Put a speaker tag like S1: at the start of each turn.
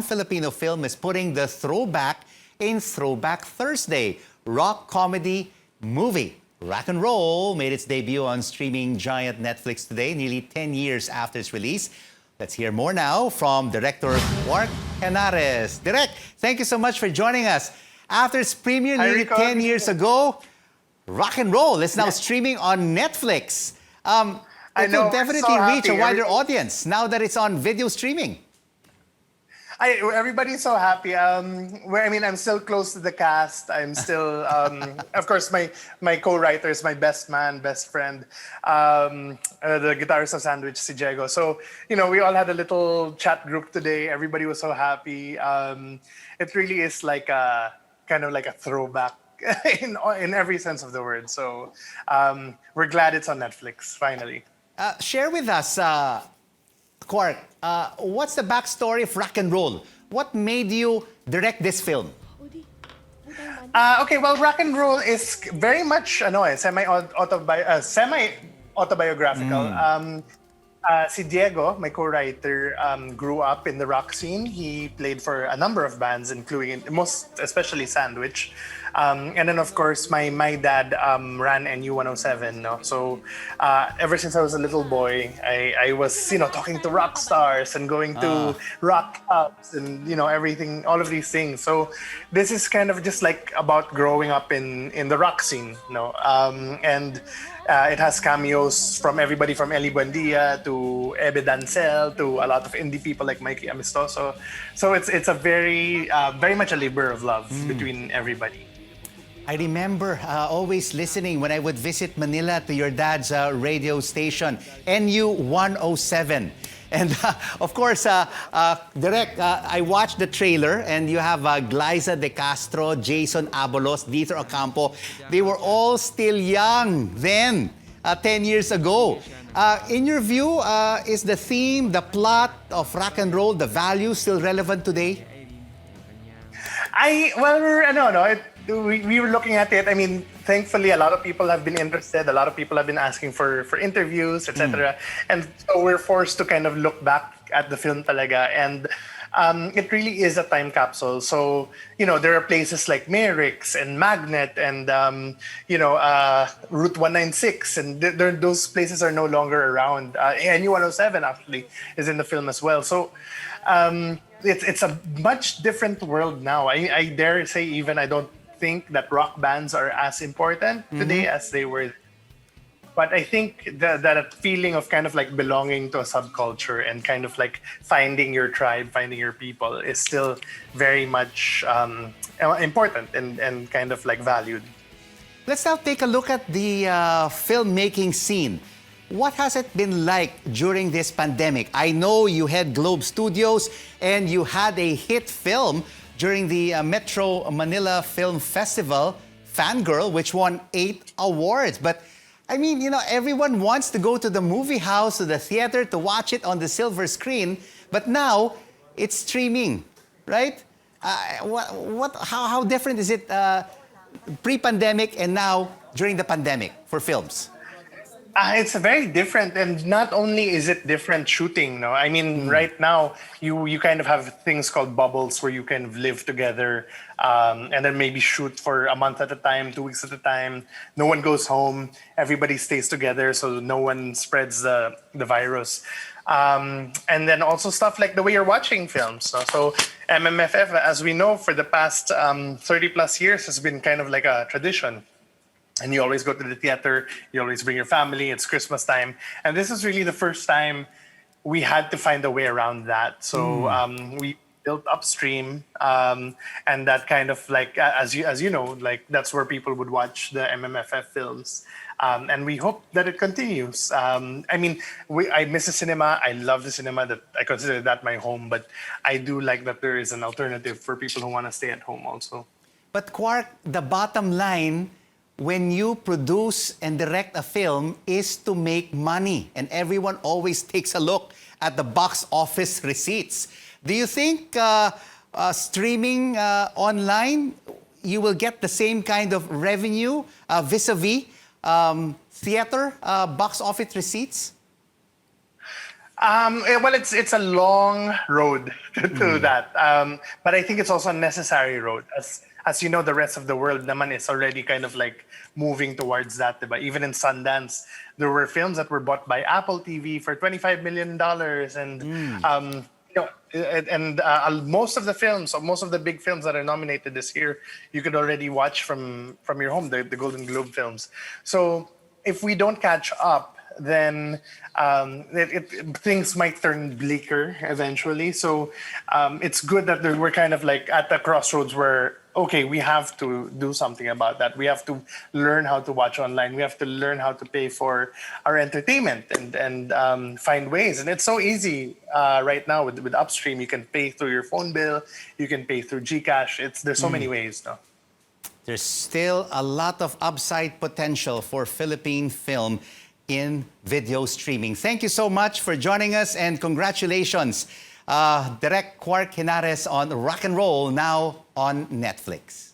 S1: Filipino film is putting the throwback in Throwback Thursday. Rock comedy movie Rakenrol made its debut on streaming giant Netflix today, nearly 10 years after its release. Let's hear more now from Director Quark Henares. Direk, thank you so much for joining us. After its premiere nearly 10 years ago, Rakenrol is now streaming on Netflix. It will definitely reach a wider audience now that it's on video streaming.
S2: Everybody's so happy. I'm still close to the cast. I'm still, of course, my co-writers, my best man, best friend, the guitarist of Sandwich, si Diego. So, we all had a little chat group today. Everybody was so happy. It really is like a kind of like a throwback in every sense of the word. So, we're glad it's on Netflix finally.
S1: Share with us, Quark, what's the backstory of Rakenrol? What made you direct this film?
S2: Okay, well, Rakenrol is very much semi-autobiographical. Si Diego, my co-writer, grew up in the rock scene. He played for a number of bands, including especially Sandwich. And then, of course, my dad ran NU 107. No? So ever since I was a little boy, I was, talking to rock stars and going to rock clubs and, everything, all of these things. So this is kind of just like about growing up in the rock scene. And it has cameos from everybody from Eli Buendia to Ebe Dancel to a lot of indie people like Mikey Amistoso. So it's a very much a labor of love between everybody.
S1: I remember always listening when I would visit Manila to your dad's radio station, NU 107. And of course, Direk, I watched the trailer and you have Glyza De Castro, Jason Abalos, Dieter Ocampo. They were all still young then, 10 years ago. In your view, is the theme, the plot of Rakenrol, the value still relevant today?
S2: We were looking at it. I mean, thankfully, a lot of people have been interested. A lot of people have been asking for interviews, etc. And so we're forced to kind of look back at the film talaga. And it really is a time capsule. So, there are places like Merrick's and Magnet and, Route 196. And those places are no longer around. NU 107 actually is in the film as well. So, it's a much different world now. I dare say even I don't think that rock bands are as important today as they were. But I think that feeling of kind of like belonging to a subculture and kind of like finding your tribe, finding your people is still very much important and kind of like valued.
S1: Let's now take a look at the filmmaking scene. What has it been like during this pandemic? I know you had Globe Studios and you had a hit film during the Metro Manila Film Festival, Fangirl, which won 8 awards. But I mean, everyone wants to go to the movie house, to the theater, to watch it on the silver screen. But now it's streaming, right? How different is it pre-pandemic and now during the pandemic for films?
S2: It's very different, and not only is it different shooting. No, I mean, right now you kind of have things called bubbles where you kind of live together, and then maybe shoot for a month at a time, 2 weeks at a time. No one goes home. Everybody stays together, so no one spreads the virus. And then also stuff like the way you're watching films. So MMFF, as we know, for the past 30 plus years, has been kind of like a tradition. And you always go to the theater, you always bring your family, it's Christmas time. And this is really the first time we had to find a way around that. So we built upstream, and that kind of like, as you know, like that's where people would watch the MMFF films. And we hope that it continues. I miss the cinema. I love the cinema. That I consider that my home. But I do like that there is an alternative for people who want to stay at home also.
S1: But Quark, the bottom line, when you produce and direct a film is to make money, and everyone always takes a look at the box office receipts. Do you think streaming online, you will get the same kind of revenue vis-a-vis theater box office receipts?
S2: Well, it's a long road to that, but I think it's also a necessary road. As you know, the rest of the world naman is already kind of like moving towards that. Diba? Even in Sundance, there were films that were bought by Apple TV for $25 million, and most of the films, or most of the big films that are nominated this year, you could already watch from your home, the Golden Globe films. So if we don't catch up, then things might turn bleaker eventually. So it's good that we're kind of like at the crossroads where, okay, we have to do something about that. We have to learn how to watch online. We have to learn how to pay for our entertainment and find ways. And it's so easy right now with Upstream. You can pay through your phone bill. You can pay through GCash. There's so many ways, no?
S1: There's still a lot of upside potential for Philippine film in video streaming. Thank you so much for joining us, and congratulations, Director Quark Henares on Rakenrol, now on Netflix.